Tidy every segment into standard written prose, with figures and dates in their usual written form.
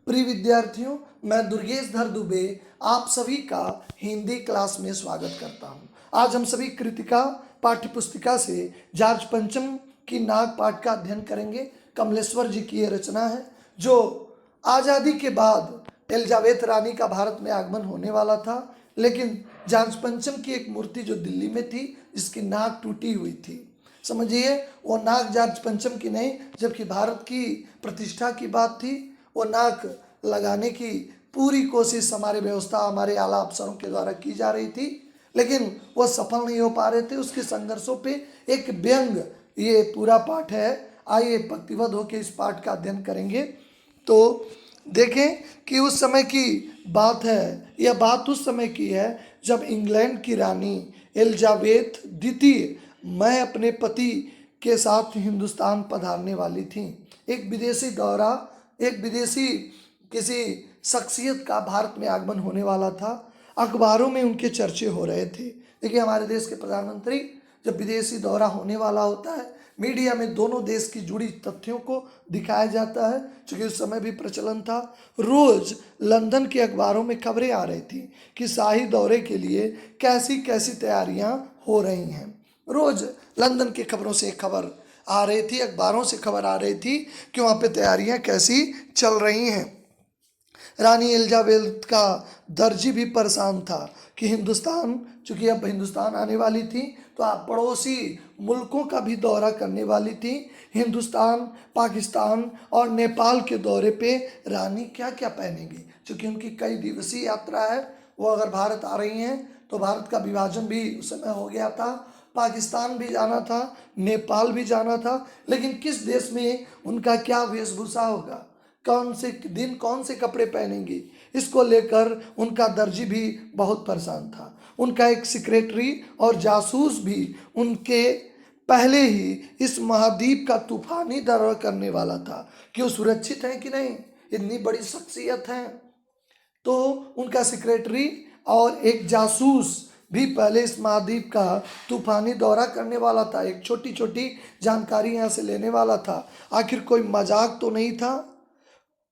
प्रिय विद्यार्थियों, मैं दुर्गेश धर दुबे आप सभी का हिंदी क्लास में स्वागत करता हूं। आज हम सभी कृतिका पाठ्य पुस्तिका से जॉर्ज पंचम की नाग पाठ का अध्ययन करेंगे। कमलेश्वर जी की ये रचना है जो आज़ादी के बाद एलिजाबेथ रानी का भारत में आगमन होने वाला था, लेकिन जॉर्ज पंचम की एक मूर्ति जो दिल्ली में थी जिसकी नाक टूटी हुई थी। समझिए, वो नाक जॉर्ज पंचम की नहीं, जबकि भारत की प्रतिष्ठा की बात थी। वो नाक लगाने की पूरी कोशिश हमारे व्यवस्था, हमारे आला अफसरों के द्वारा की जा रही थी, लेकिन वह सफल नहीं हो पा रहे थे। उसके संघर्षों पे एक व्यंग ये पूरा पाठ है। आइए पंक्तिबद्ध होकर इस पाठ का अध्ययन करेंगे। तो देखें कि उस समय की बात है, यह बात उस समय की है जब इंग्लैंड की रानी एलिजाबेथ द्वितीय मैं अपने पति के साथ हिंदुस्तान पधारने वाली थी। एक विदेशी दौरा, एक विदेशी किसी शख्सियत का भारत में आगमन होने वाला था। अखबारों में उनके चर्चे हो रहे थे। देखिए, हमारे देश के प्रधानमंत्री जब विदेशी दौरा होने वाला होता है, मीडिया में दोनों देश की जुड़ी तथ्यों को दिखाया जाता है। चूँकि उस समय भी प्रचलन था, रोज़ लंदन के अखबारों में खबरें आ रही थी कि शाही दौरे के लिए कैसी कैसी तैयारियां हो रही हैं। रोज़ लंदन की खबरों से खबर आ रही थी, अखबारों से खबर आ रही थी कि वहाँ पे तैयारियां कैसी चल रही हैं। रानी एलिजाबेथ का दर्जी भी परेशान था कि हिंदुस्तान, चूँकि अब हिंदुस्तान आने वाली थी तो आप पड़ोसी मुल्कों का भी दौरा करने वाली थी। हिंदुस्तान, पाकिस्तान और नेपाल के दौरे पे रानी क्या क्या पहनेंगी, चूँकि उनकी कई दिवसीय यात्रा है। वो अगर भारत आ रही हैं तो भारत का विभाजन भी उस समय हो गया था, पाकिस्तान भी जाना था, नेपाल भी जाना था, लेकिन किस देश में उनका क्या वेशभूषा होगा, कौन से दिन कौन से कपड़े पहनेंगी, इसको लेकर उनका दर्जी भी बहुत परेशान था। उनका एक सेक्रेटरी और जासूस भी उनके पहले ही इस महाद्वीप का तूफानी दौरा करने वाला था कि वो सुरक्षित हैं कि नहीं, इतनी बड़ी शख्सियत हैं। तो उनका सेक्रेटरी और एक जासूस भी पहले इस महाद्वीप का तूफानी दौरा करने वाला था, एक छोटी छोटी जानकारी यहाँ से लेने वाला था। आखिर कोई मजाक तो नहीं था,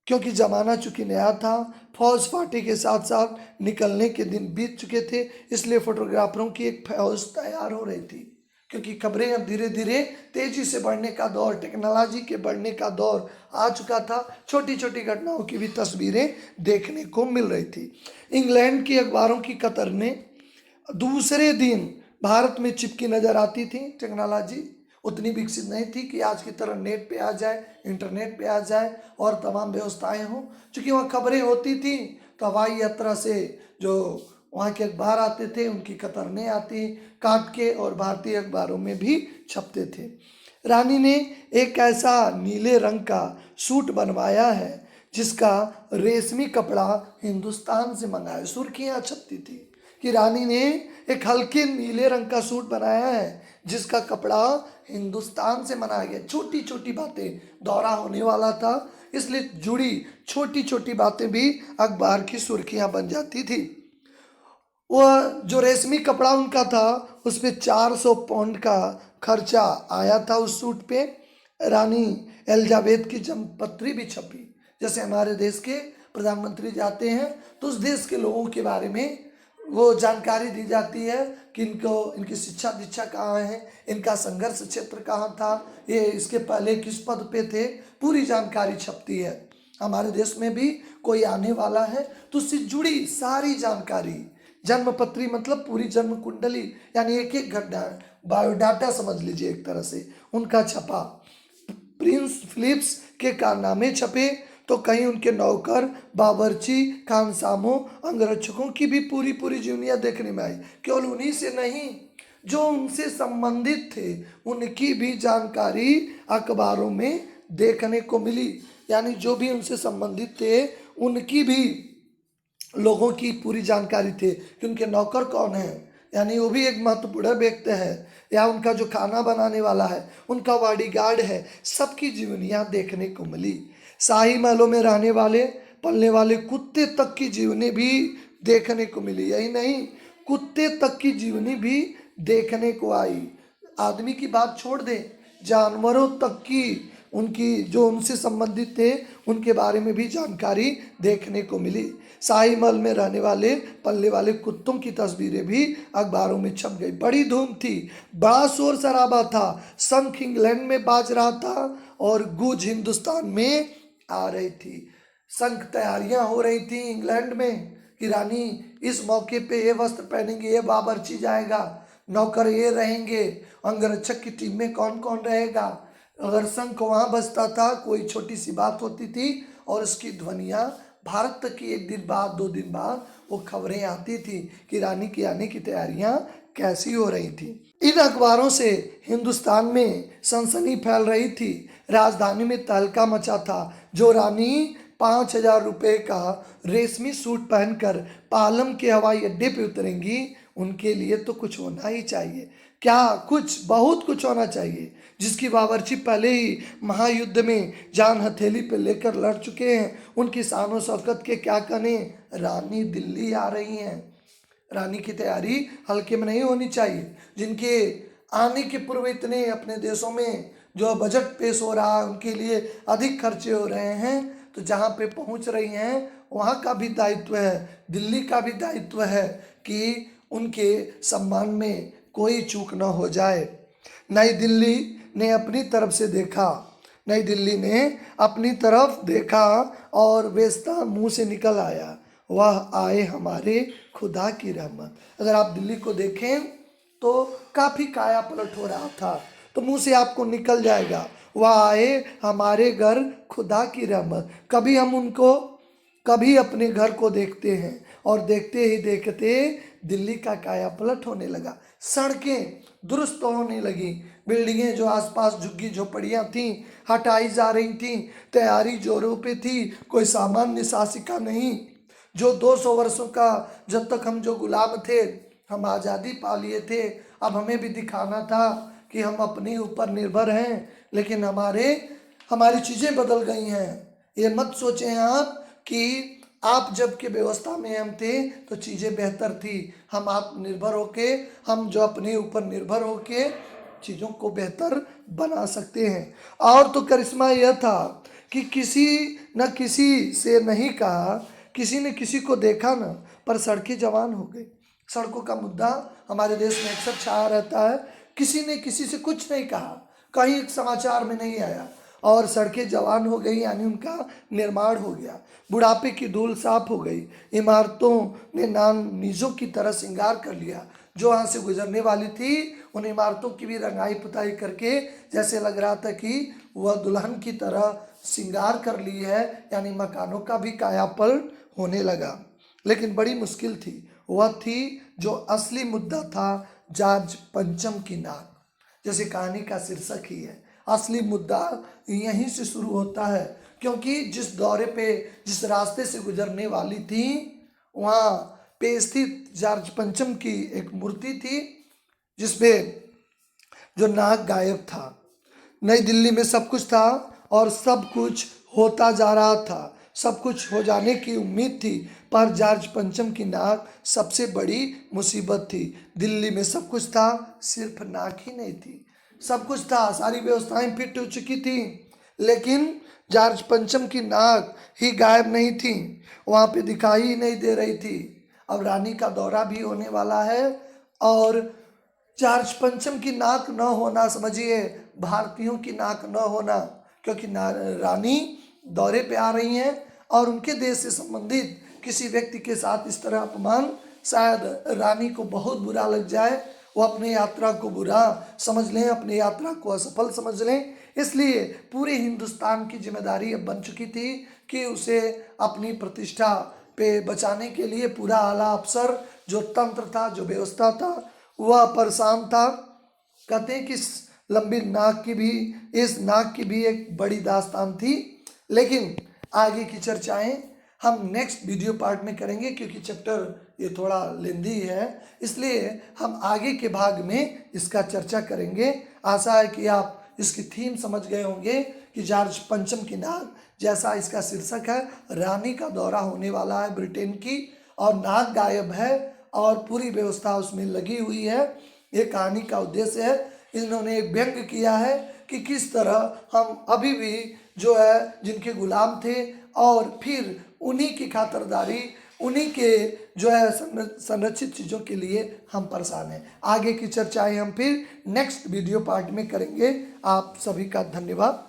क्योंकि ज़माना चूँकि नया था, फौज फाटे के साथ साथ निकलने के दिन बीत चुके थे, इसलिए फोटोग्राफरों की एक फौज तैयार हो रही थी। क्योंकि खबरें अब धीरे धीरे तेज़ी से बढ़ने का दौर, टेक्नोलॉजी के बढ़ने का दौर आ चुका था। छोटी छोटी घटनाओं की भी तस्वीरें देखने को मिल रही थी। इंग्लैंड की अखबारों की कतरने दूसरे दिन भारत में चिपकी नज़र आती थी। टेक्नोलॉजी उतनी विकसित नहीं थी कि आज की तरह नेट पे आ जाए, इंटरनेट पे आ जाए और तमाम व्यवस्थाएं हों। चूँकि वहाँ खबरें होती थी तो हवाई यात्रा से जो वहाँ के अखबार आते थे उनकी कतरने आती काट के और भारतीय अखबारों में भी छपते थे। रानी ने एक ऐसा नीले रंग का सूट बनवाया है जिसका रेशमी कपड़ा हिंदुस्तान से मंगाया। सुर्खियाँ छपती थी कि रानी ने एक हल्के नीले रंग का सूट बनाया है जिसका कपड़ा हिंदुस्तान से बनाया गया। छोटी छोटी बातें, दौरा होने वाला था इसलिए जुड़ी छोटी छोटी बातें भी अखबार की सुर्खियां बन जाती थी। वह जो रेशमी कपड़ा उनका था उस पर 400 पाउंड का खर्चा आया था उस सूट पे। रानी एलिजाबेथ की जन्मपत्री भी छपी। जैसे हमारे देश के प्रधानमंत्री जाते हैं तो उस देश के लोगों के बारे में वो जानकारी दी जाती है कि इनकी शिक्षा दीक्षा कहाँ है, इनका संघर्ष क्षेत्र कहाँ था, ये इसके पहले किस पद पे थे, पूरी जानकारी छपती है। हमारे देश में भी कोई आने वाला है तो उससे जुड़ी सारी जानकारी, जन्मपत्री मतलब पूरी जन्म कुंडली, यानी एक एक घटना, बायोडाटा समझ लीजिए एक तरह से, उनका छपा। प्रिंस फिलिप्स के कारनामे छपे तो कहीं उनके नौकर, बावर्ची, खानसामों, अंगरक्षकों की भी पूरी पूरी जीवनियाँ देखने में आई। केवल उन्हीं से नहीं, जो उनसे संबंधित थे उनकी भी जानकारी अखबारों में देखने को मिली। यानी जो भी उनसे संबंधित थे उनकी भी लोगों की पूरी जानकारी थी कि उनके नौकर कौन है, यानी वो भी एक महत्वपूर्ण व्यक्ति है, या उनका जो खाना बनाने वाला है, उनका बॉडीगार्ड है, सबकी जीवनियाँ देखने को मिली। शाही महलों में रहने वाले पलने वाले कुत्ते तक की जीवनी भी देखने को मिली। यही नहीं, कुत्ते तक की जीवनी भी देखने को आई। आदमी की बात छोड़ दें, जानवरों तक की उनकी जो उनसे संबंधित थे उनके बारे में भी जानकारी देखने को मिली। शाही महल में रहने वाले पलने वाले कुत्तों की तस्वीरें भी अखबारों में छप गई। बड़ी धूम थी, बड़ा शोर शराबा था, शंख इंग्लैंड में बाज रहा था और गूंज हिंदुस्तान में आ रही थी। शंख तैयारियां हो रही थी इंग्लैंड में कि रानी इस मौके पे ये वस्त्र पहनेंगे, ये बावर्ची जाएगा, नौकर ये रहेंगे, अंगरक्षक की टीम में कौन कौन रहेगा। अगर शंख वहाँ बजता था कोई छोटी सी बात होती थी और उसकी ध्वनियाँ भारत तक की 1 दिन बाद 2 दिन बाद वो खबरें आती थी कि रानी के आने की तैयारियां कैसी हो रही थी। इन अखबारों से हिंदुस्तान में सनसनी फैल रही थी। राजधानी में तहलका मचा था। जो रानी 5,000 रुपये का रेशमी सूट पहनकर पालम के हवाई अड्डे पे उतरेंगी, उनके लिए तो कुछ होना ही चाहिए। क्या कुछ, बहुत कुछ होना चाहिए। जिसकी बावर्ची पहले ही महायुद्ध में जान हथेली पे लेकर लड़ चुके हैं, उनकी शान शौकत के क्या कहने। रानी दिल्ली आ रही हैं। रानी की तैयारी हल्के में नहीं होनी चाहिए। जिनके आने के पूर्व इतने अपने देशों में जो बजट पेश हो रहा है उनके लिए अधिक खर्चे हो रहे हैं, तो जहाँ पे पहुँच रही हैं वहाँ का भी दायित्व है, दिल्ली का भी दायित्व है कि उनके सम्मान में कोई चूक न हो जाए। नई दिल्ली ने अपनी तरफ से देखा, नई दिल्ली ने अपनी तरफ देखा और बेस्ता मुंह से निकल आया, वह आए हमारे खुदा की रहमत। अगर आप दिल्ली को देखें तो काफ़ी काया पलट हो रहा था, तो मुंह से आपको निकल जाएगा, वह आए हमारे घर खुदा की रहमत। कभी अपने घर को देखते हैं और देखते ही देखते दिल्ली का काया पलट होने लगा। सड़कें दुरुस्त होने लगी, बिल्डिंगें जो आसपास झुग्गी झोपड़ियाँ थीं हटाई जा रही थीं, तैयारी जोरों पे थी। कोई सामान्य शासिका नहीं जो 200 वर्षों का, जब तक हम जो गुलाम थे, हम आज़ादी पा लिए थे, अब हमें भी दिखाना था कि हम अपने ऊपर निर्भर हैं। लेकिन हमारी चीज़ें बदल गई हैं। ये मत सोचें आप कि आप जब के व्यवस्था में हम थे तो चीज़ें बेहतर थी। हम आत्मनिर्भर होके, हम जो अपने ऊपर निर्भर होके चीज़ों को बेहतर बना सकते हैं। और तो करिश्मा यह था कि किसी न किसी से नहीं कहा, किसी ने किसी को देखा न, पर सड़कें जवान हो गई। सड़कों का मुद्दा हमारे देश में अक्सर छाया रहता है। किसी ने किसी से कुछ नहीं कहा, कहीं समाचार में नहीं आया और सड़कें जवान हो गई, यानी उनका निर्माण हो गया। बुढ़ापे की धूल साफ हो गई, इमारतों ने नीजों की तरह श्रृंगार कर लिया। जो वहाँ से गुजरने वाली थी उन इमारतों की भी रंगाई पुताई करके जैसे लग रहा था कि वह दुल्हन की तरह श्रृंगार कर ली है, यानी मकानों का भी कायापलट होने लगा। लेकिन बड़ी मुश्किल थी, वह थी जो असली मुद्दा था, जॉर्ज पंचम की नाक। जैसे कहानी का शीर्षक ही है, असली मुद्दा यहीं से शुरू होता है। क्योंकि जिस दौरे पे, जिस रास्ते से गुजरने वाली थी, वहाँ पे स्थित जॉर्ज पंचम की एक मूर्ति थी जिसपे जो नाक गायब था। नई दिल्ली में सब कुछ था और सब कुछ होता जा रहा था, सब कुछ हो जाने की उम्मीद थी, पर जॉर्ज पंचम की नाक सबसे बड़ी मुसीबत थी। दिल्ली में सब कुछ था, सिर्फ नाक ही नहीं थी। सब कुछ था, सारी व्यवस्थाएं फिट हो चुकी थी, लेकिन जॉर्ज पंचम की नाक ही गायब नहीं थी, वहाँ पे दिखाई ही नहीं दे रही थी। अब रानी का दौरा भी होने वाला है और जॉर्ज पंचम की नाक न होना, समझिए भारतीयों की नाक न होना, क्योंकि रानी दौरे पे आ रही हैं और उनके देश से संबंधित किसी व्यक्ति के साथ इस तरह अपमान, शायद रानी को बहुत बुरा लग जाए, वो अपने यात्रा को बुरा समझ लें, अपने यात्रा को असफल समझ लें। इसलिए पूरे हिंदुस्तान की जिम्मेदारी अब बन चुकी थी कि उसे अपनी प्रतिष्ठा पे बचाने के लिए पूरा आला अफसर, जो तंत्र था, जो व्यवस्था था, वह परेशान था। कहते हैं कि इस लंबी नाक की भी, इस नाक की भी एक बड़ी दास्तान थी। लेकिन आगे की चर्चाएं हम नेक्स्ट वीडियो पार्ट में करेंगे, क्योंकि चैप्टर ये थोड़ा लेंदी है, इसलिए हम आगे के भाग में इसका चर्चा करेंगे। आशा है कि आप इसकी थीम समझ गए होंगे कि जॉर्ज पंचम की नाक, जैसा इसका शीर्षक है, रानी का दौरा होने वाला है ब्रिटेन की और नाक गायब है और पूरी व्यवस्था उसमें लगी हुई है। ये कहानी का उद्देश्य है। इन्होंने एक व्यंग किया है कि किस तरह हम अभी भी जो है जिनके गुलाम थे और फिर उन्हीं की खातिरदारी, उन्हीं के जो है संरक्षित चीज़ों के लिए हम परेशान हैं। आगे की चर्चाएं हम फिर नेक्स्ट वीडियो पार्ट में करेंगे। आप सभी का धन्यवाद।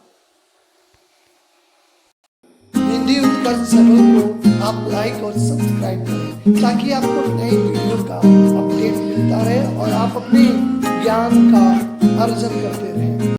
हिंदी उत्कर्ष चैनल को आप लाइक और सब्सक्राइब करें ताकि आपको नई वीडियो का अपडेट मिलता रहे और आप अपने ज्ञान का अर्जन करते रहें।